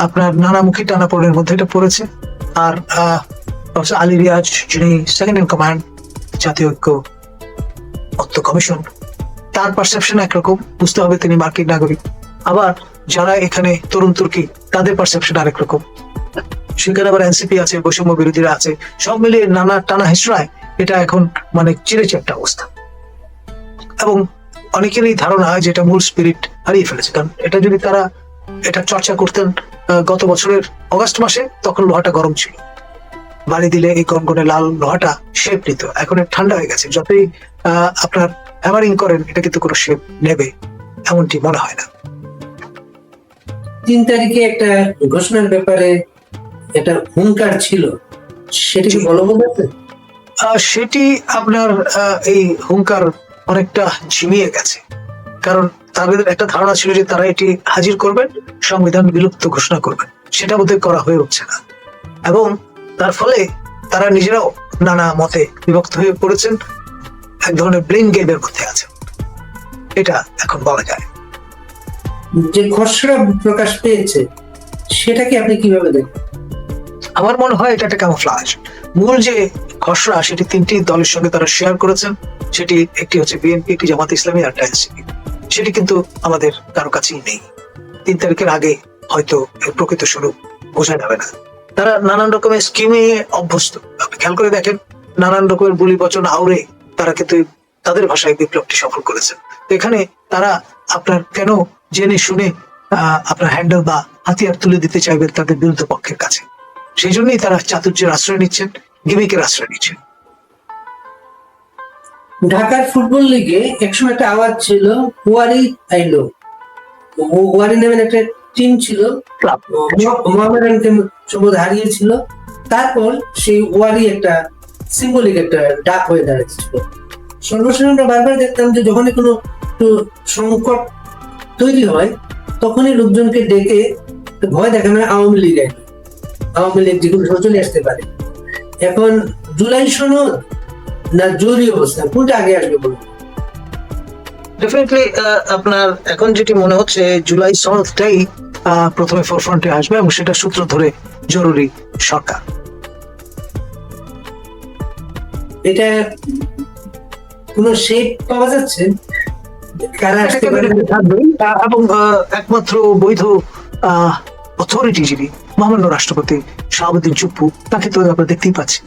আপনার নানামুখী টানাপোড়েনের মধ্যে এটা পড়েছে। আর প্রফেসর আলী রিয়াজ, যিনি সেকেন্ড ইন কমান্ড জাতীয় ঐক্য কমিশন, তার পারসেপশন একরকম, বুঝতে হবে তিনি মার্কিন নাগরিক। আবার যারা এখানে তরুণ তুর্কি, তাদের পারসেপশন আরেক রকম। সেখানে আবার এনসিপি আছে, বৈষম্য বিরোধীরা আছে, সব মিলিয়ে নানা টানা হেসরায় এটা এখন মানে চিরেছে একটা অবস্থা। এবং অনেকেরই ধারণা যেটা মূল স্পিরিট হারিয়ে ফেলেছে। কারণ এটা যদি তারা এটা চর্চা করতেন গত বছরের অগাস্ট মাসে, তখন লোহাটা গরম ছিল, বাড়ি দিলে এই গনগনে লাল লোহাটা শেপ নিত। এখন ঠান্ডা হয়ে গেছে, যতই আপনার হ্যামারিং করেন, এটা কিন্তু কোনো শেপ নেবে এমনটি মনে হয় না। 3 তারিখে একটা ঘোষণার ব্যাপারে একটা হুঙ্কার ছিল, সেটা কি বলবৎ আছে? সেটি আপনার এই হুঙ্কার অনেকটা ঝিমিয়ে গেছে। কারণ তাদের একটা ধারণা ছিল যে তারা এটি হাজির করবেন, সংবিধান বিলুপ্ত ঘোষণা করবেন, সেটা বোধহয় করা হয়ে উঠছে না। এবং তার ফলে তারা নিজেরাও নানা মতে বিভক্ত হয়ে পড়েছেন, এক ধরনের ব্লেম গেমের মধ্যে আছে, এটা এখন বলা যায়। যে খসড়া প্রকাশ পেয়েছে, সেটাকে আপনি কিভাবে দেখেন? আমার মনে হয় এটা একটা ক্যামোফ্লাজ। মূল যে খসড়া, সেটি 3টি দলের সঙ্গে তারা শেয়ার করেছেন। সেটি একটি হচ্ছে বিএনপি, একটি জামাত ইসলামী, আর এনসিপি। সেটি কিন্তু আমাদের কারো কাছেই নেই। 3 তারিখের আগে হয়তো এর প্রকৃত স্বরূপ বোঝা যাবে না। তারা নানান রকমের স্কিমে অভ্যস্ত। আপনি খেয়াল করে দেখেন, নানান রকমের বলি বচন আউড়ে তারা কিন্তু তাদের ভাষায় বিপ্লবটি সফল করেছেন। এখানে তারা আপনার কেন জেনে শুনে আপনার হ্যান্ডেল বা হাতিয়ার তুলে দিতে চাইবেন তাদের বিরুদ্ধ পক্ষের কাছে? সেই জন্যই তারা চাতুর্যের আশ্রয় নিচ্ছেন, গিমিকের আশ্রয় নিচ্ছেন। ঢাকার ফুটবল লিগে একসময় একটা আওয়াজ ছিল, ওয়ারি আইলো। ওয়ারি নামের একটা টিম ছিল, মোহামেডানকে সম্ভবত হারিয়েছিল। তারপর সেই ওয়ারি একটা সিম্বলিক একটা ডাক হয়ে দাঁড়িয়েছিল। সর্বশেষ আমরা বারবার দেখতাম যে যখনই কোনো সংকট তৈরি হয়, তখনই লোকজনকে ডেকে ভয় দেখানো হয় আওয়ামী লীগ আইলো, আওয়ামী লীগ যেগুলো চলে আসতে পারে। এখন জুলাই সনদ না জরুরি অবস্থা, কোনটা আগে আসবে বলুন? ডেফিনেটলি আপনার এখন যেটি মনে হচ্ছে, জুলাই সনদটাই প্রথমে ফোরফ্রন্টে আসবে, এবং সেটা সূত্র ধরে জরুরি সরকার। এটা কোন শেপ পাওয়া যাচ্ছে? কারা আসতে পারে? এবং একমাত্র বৈধ অথরিটি যিনি, মহামান্য রাষ্ট্রপতি শাহাবুদ্দিন চুপ্পু, তাকে তো আমরা দেখতেই পাচ্ছি,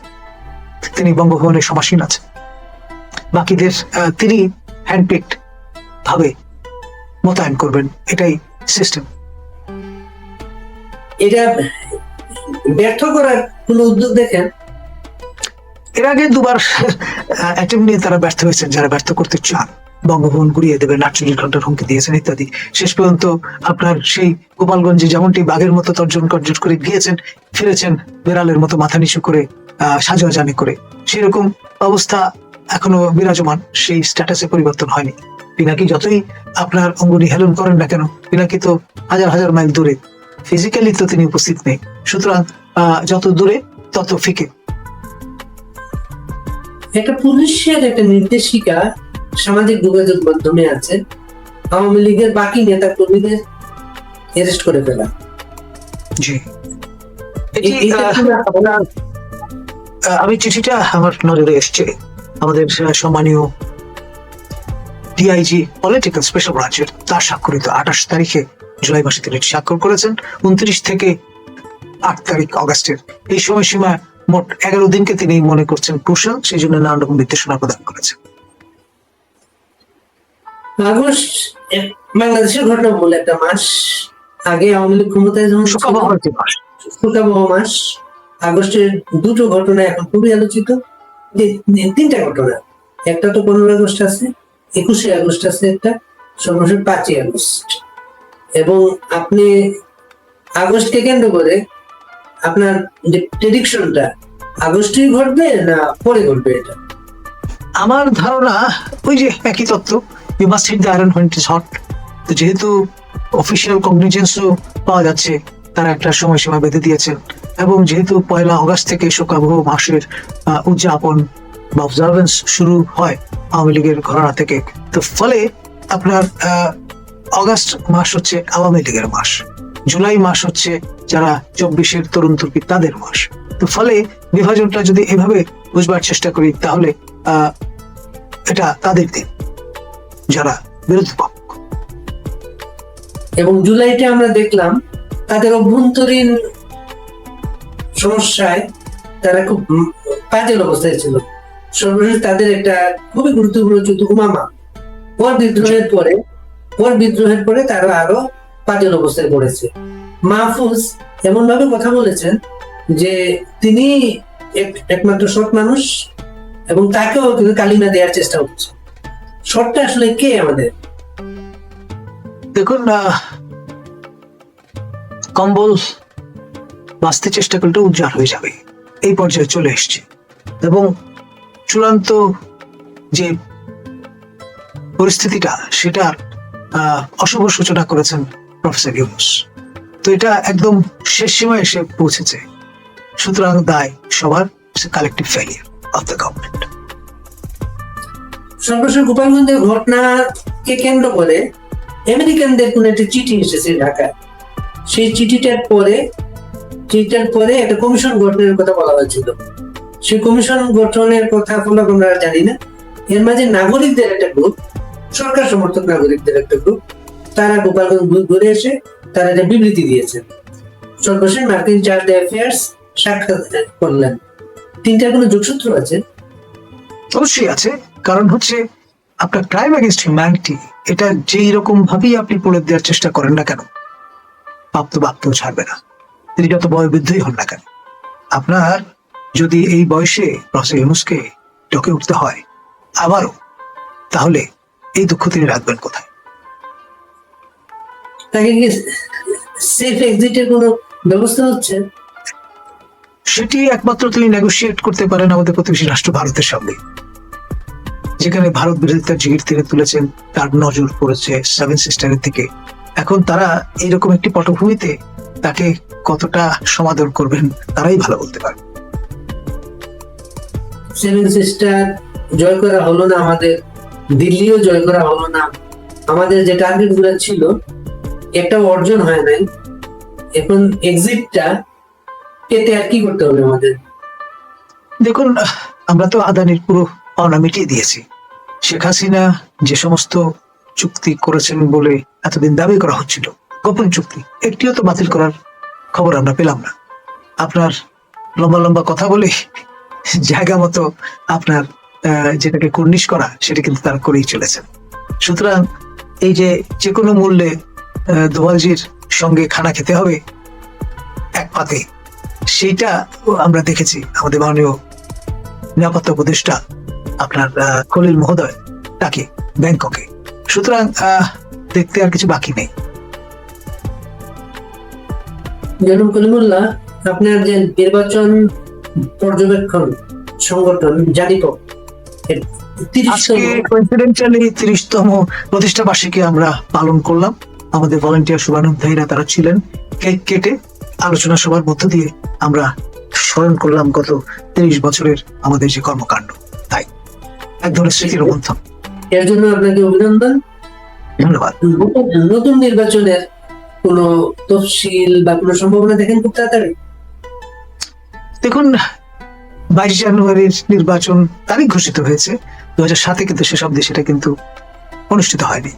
তিনি বঙ্গভবনের সমাসীন আছেন। বাকিদের তিনি হ্যান্ডপিকড ভাবে মোতায়েন করবেন, এটাই সিস্টেম। এটা ব্যর্থ করার কোন উদ্যোগ দেখেন? এর আগে 2বার অ্যাটেম্প নিয়ে তারা ব্যর্থ হয়েছেন, যারা ব্যর্থ করতে চান। বঙ্গভবন গুড়িয়ে দেবে, 48 ঘন্টার হুমকি দিয়েছেন ইত্যাদি। শেষ পর্যন্ত আপনার সেই গোপালগঞ্জে যেমনটি বাঘের মতো তর্জন গর্জন করে গিয়েছেন, ফিরেছেন বেড়ালের মতো মাথা নিচু করে, সাজোয়া জানি করে। সেরকম অবস্থা এখনো বিরাজমান, সেই স্ট্যাটাসে পরিবর্তন হয়নি। পিনাকি যতই আপনার অঙ্গুলি হেলন করেন না কেন, পিনাকি তো হাজার হাজার মাইল দূরে, ফিজিক্যালি তো তিনি উপস্থিত নেই। সুতরাং যত দূরে তত ফিকে। একটা পুলিশের একটা নির্দেশিকা সামাজিক যোগাযোগ মাধ্যমে আছে, আওয়ামী লীগের বাকি নেতা কর্মীদের অ্যারেস্ট করে ফেলা। জি, আমি চিঠিটা আমার নজরে এসছে। আমাদের সম্মানীয় ডিআইজি পলিটিক্যাল স্পেশাল ব্রাঞ্চের তার স্বাক্ষরিত 28 তারিখে জুলাই মাসে তিনি স্বাক্ষর করেছেন। 29 থেকে 8 তারিখ অগাস্টের এই সময়সীমা মোট 11 দিনকে তিনি মনে করছেন ক্রুশাল, সেই জন্য নানা রকম নির্দেশনা প্রদান করেছেন। আগস্ট বাংলাদেশের ঘটনা বলে একটা মাস আগে আওয়ামী লীগ ক্ষমতায় যখন ছিল, শোকাবহ একটি মাস। শোকাবহ মাস। আগস্টের দুটো ঘটনা এখন খুবই আলোচিত, তিনটা ঘটনা। একটা তো 15 আগস্ট আছে, 21শে আগস্ট আছে একটা, সর্বশেষ 5ই আগস্ট। এবং আপনি আগস্টকে কেন্দ্র করে আপনার যে প্রেডিকশনটা আগস্টেই ঘটবে না পরে ঘটবে, এটা আমার ধারণা ওই যে একই তত্ত্ব, you must hit the iron when it is hot. তো যেহেতু অফিসিয়াল কগনিজেন্সও পাওয়া যাচ্ছে, তারা একটা সময়সীমা বেঁধে দিয়েছেন, এবং যেহেতু 1 আগস্ট থেকে শোকাবহ মাসের উদযাপন বা অবজারভেন্স শুরু হয় আওয়ামী লীগের ঘরানা থেকে, তো ফলে আপনার অগাস্ট মাস হচ্ছে আওয়ামী লীগের মাস, জুলাই মাস হচ্ছে যারা 24-এর তরুণ তুর্কি তাদের মাস। তো ফলে বিভাজনটা যদি এভাবে বুঝবার চেষ্টা করি, তাহলে এটা তাদের দিন যারা বিরোধী পক্ষ। এবং জুলাইতে আমরা দেখলাম তাদের অভ্যন্তরীণ সমস্যায় তারা খুব বাজে অবস্থায় ছিল। সর্বশেষ তাদের একটা খুবই গুরুত্বপূর্ণ যুদ্ধ উমামা, ওর বিদ্রোহের পরে তারা আরো বাজে অবস্থায় পড়েছে। মাহফুজ এমন ভাবে কথা বলেছেন যে তিনি একমাত্র সৎ মানুষ, এবং তাকেও কিন্তু কালিমা দেওয়ার চেষ্টা হচ্ছে। সৎটা আসলে কে আমাদের? দেখুন, কম্বল বাঁচতে চেষ্টা করলে উজ্জ্বল হয়ে যাবে, এই পর্যায়ে চলে এসছে। এবং চূড়ান্ত যে পরিস্থিতিটা, সেটার অশুভ সূচনা করেছেন প্রফেসর ইউনূস। তো এটা একদম শেষ সীমায় এসে পৌঁছেছে। সুতরাং দায় সবার, collective failure of the government. সর্বশেষ গোপালগঞ্জের ঘটনাকে কেন্দ্র করে আমেরিকানদের কোন একটা চিঠি এসেছে ঢাকায়। সেই চিঠিটার পরে একটা কমিশন গঠনের কথা বলা হয়েছিল। সেই কমিশন গঠনের কথা আমরা জানি না। এর মাঝে নাগরিকদের একটা গ্রুপ, সরকার সমর্থক নাগরিকদের একটা গ্রুপ, তারা গোপালগঞ্জ ঘুরে এসে তারা একটা বিবৃতি দিয়েছে। সর্বশেষ মার্কিন চার্জ অ্যাফেয়ার্স সাক্ষাৎ করলেন। তিনটার কোনো যোগসূত্র আছে? অবশ্যই আছে, কারণ হচ্ছে আপনার ক্রাইম এগেইনস্ট হিউম্যানিটি, এটা যেই রকম ভাবেই আপনি পড়ে দেওয়ার চেষ্টা করেন না কেন, পাপ তো বাপ তো ছাড়বে না, তিনি যত বয়োবৃদ্ধই হন না কেন। আপনার যদি এই বয়সে প্রফেসর ইউনূসকে ডকে উঠতে হয় আবারও, তাহলে এই দুঃখ তিনি রাখবেন কোথায়? তাকে কি সেফ এক্সিটের কোনো ব্যবস্থা হচ্ছে? সেটি একমাত্র তিনি নেগোশিয়েট করতে পারেন আমাদের প্রতিবেশী রাষ্ট্র ভারতের সঙ্গে, যেখানে ভারত বিরোধিতার জিগির তিনি তুলেছেন, তার নজর পড়েছে 7 সিস্টারের দিকে। এখন তারা এইরকম একটি পটভূমিতে তাকে কতটা সমাদর করবেন তারাই ভালো বলতে পারবে। 7 সিস্টার জয় করা হলো না, আমাদের দিল্লিও জয় করা হলো না, আমাদের যে টার্গেট গুলো ছিল একটা অর্জন হয় নাই। এখন এক্সিটটা পেতে আর কি করতে হবে আমাদের? দেখুন, আমরা তো আদানির পুরো পাওনা মিটিয়ে দিয়েছি। শেখ হাসিনা যে সমস্ত চুক্তি করেছেন বলে এতদিন দাবি করা হচ্ছিল, গোপন চুক্তি, একটিও তো বাতিল করার খবর আমরা পেলাম না। আপনার লম্বা লম্বা কথা বলে জায়গা মতো আপনার যেটাকে কুর্নিশ করা, সেটা কিন্তু তারা করেই চলেছেন। সুতরাং এই যে কোনো মূল্যে দোভালজির সঙ্গে খানা খেতে হবে এক পাতে, সেইটা আমরা দেখেছি আমাদের মাননীয় নিরাপত্তা উপদেষ্টা আপনার খলিল মহোদয় তাকে ব্যাংককে। সুতরাং দেখতে আর কিছু বাকি নেই। জনাব কলিমুল্লাহ, আপনার যে নির্বাচন পর্যবেক্ষণ সংগঠন জানিপক, আজকে প্রেসিডেন্সিয়ালি 30তম প্রতিষ্ঠা বার্ষিকী আমরা পালন করলাম। আমাদের ভলান্টিয়ার শুভানুধ্যায়ীরা তারা ছিলেন। কেক কেটে আলোচনা সভার মধ্য দিয়ে আমরা স্মরণ করলাম গত 30 বছরের আমাদের যে কর্মকাণ্ড। তাই এক ধরনের স্মৃতির মন্থন। এর জন্য আপনাকে অভিনন্দন, ধন্যবাদ। নতুন নির্বাচনের কোন তফসিল বা কোন সম্ভাবনা দেখেন খুব তাড়াতাড়ি? দেখুন, 22 জানুয়ারির নির্বাচন তারিখ ঘোষিত হয়েছে, 2007-এ কিন্তু সেসব দেশে সেটা কিন্তু অনুষ্ঠিত হয়নি।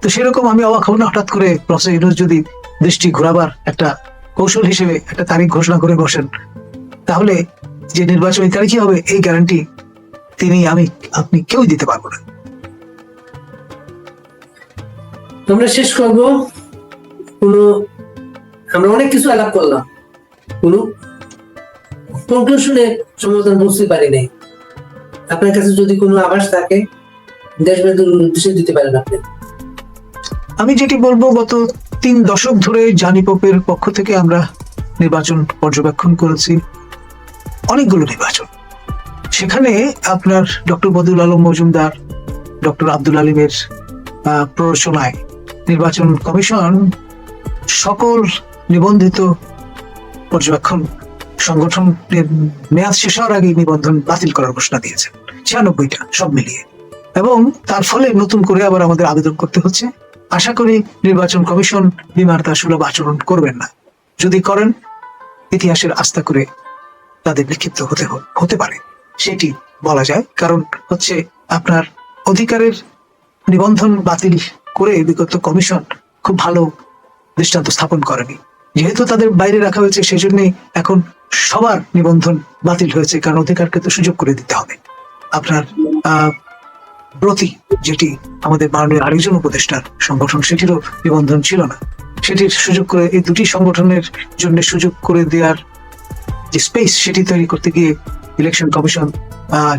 তো সেরকম আমি অবাক হব না হঠাৎ করে প্রফেসর ইউনূস যদি দৃষ্টি ঘোরাবার একটা কৌশল হিসেবে একটা তারিখ ঘোষণা করে বসেন, তাহলে যে নির্বাচন এই তারিখই হবে এই গ্যারান্টি তিনি, আমি, আপনি কেউই দিতে পারবো না। আমরা শেষ করব। আমরা অনেক কিছু আলাপ করলাম, কোনো কনক্লুশনে সমাধান বুঝতে পারি নাই। আপনার কাছে যদি কোনো আভাস থাকে দেশবাসীর উদ্দেশ্যে দিতে পারেন আপনি। আমি যেটি বলবো, গত 3 দশক ধরে জানিপোপের পক্ষ থেকে আমরা নির্বাচন পর্যবেক্ষণ করেছি, অনেকগুলো নির্বাচন। সেখানে আপনার ডক্টর বদিউল আলম মজুমদার, ডক্টর আব্দুল আলিমের প্ররোচনায় নির্বাচন কমিশন সকল নিবন্ধিত পর্যবেক্ষণ সংগঠনের মেয়াদ শেষ হওয়ার আগে নিবন্ধন বাতিল করার ঘোষণা দিয়েছেন, 96টা সব মিলিয়ে। এবং তার ফলে নতুন করে আবার আমাদের আবেদন করতে হচ্ছে। আশা করি নির্বাচন কমিশন বিমানতা সুলভ আচরণ করবেন না। যদি করেন, ইতিহাসের আস্থা করে তাদের বিক্ষিপ্ত হতে পারে, সেটি বলা যায়। কারণ হচ্ছে আপনার অধিকারের নিবন্ধন বাতিল করে বিগত কমিশন খুব ভালো দৃষ্টান্ত স্থাপন করেনি। যেহেতু তাদের বাইরে রাখা হয়েছে, সেই জন্যই এখন সবার নিবন্ধন বাতিল হয়েছে, কারণ অধিকারকে তো সুযোগ করে দিতে হবে। আপনার ব্রতি, যেটি আমাদের মাননীয় আরেকজন উপদেষ্টার সংগঠন, সেটিরও নিবন্ধন ছিল না। সেটির সুযোগ করে, এই দুটি সংগঠনের জন্য সুযোগ করে দেওয়ার যে স্পেস, সেটি তৈরি করতে গিয়ে ইলেকশন কমিশন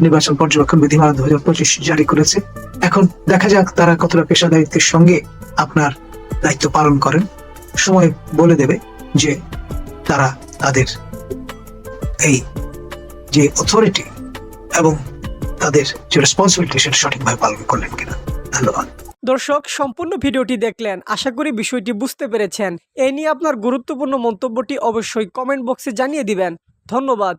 নির্বাচন পর্যবেক্ষণ বিধিমালা 2025 জারি করেছে। এখন দেখা যাক তারা কতটা পেশাদারিত্বের সঙ্গে আপনার দায়িত্ব পালন করেন। সময় বলে দেবে যে তারা তাদের এই যে অথরিটি এবং তাদের যে রেসপন্সিবিলিটি সেটা সঠিকভাবে পালন করলেন কিনা। ধন্যবাদ। দর্শক, সম্পূর্ণ ভিডিওটি দেখলেন, আশা করি বিষয়টি বুঝতে পেরেছেন। এই নিয়ে আপনার গুরুত্বপূর্ণ মন্তব্যটি অবশ্যই কমেন্ট বক্সে জানিয়ে দিবেন। ধন্যবাদ।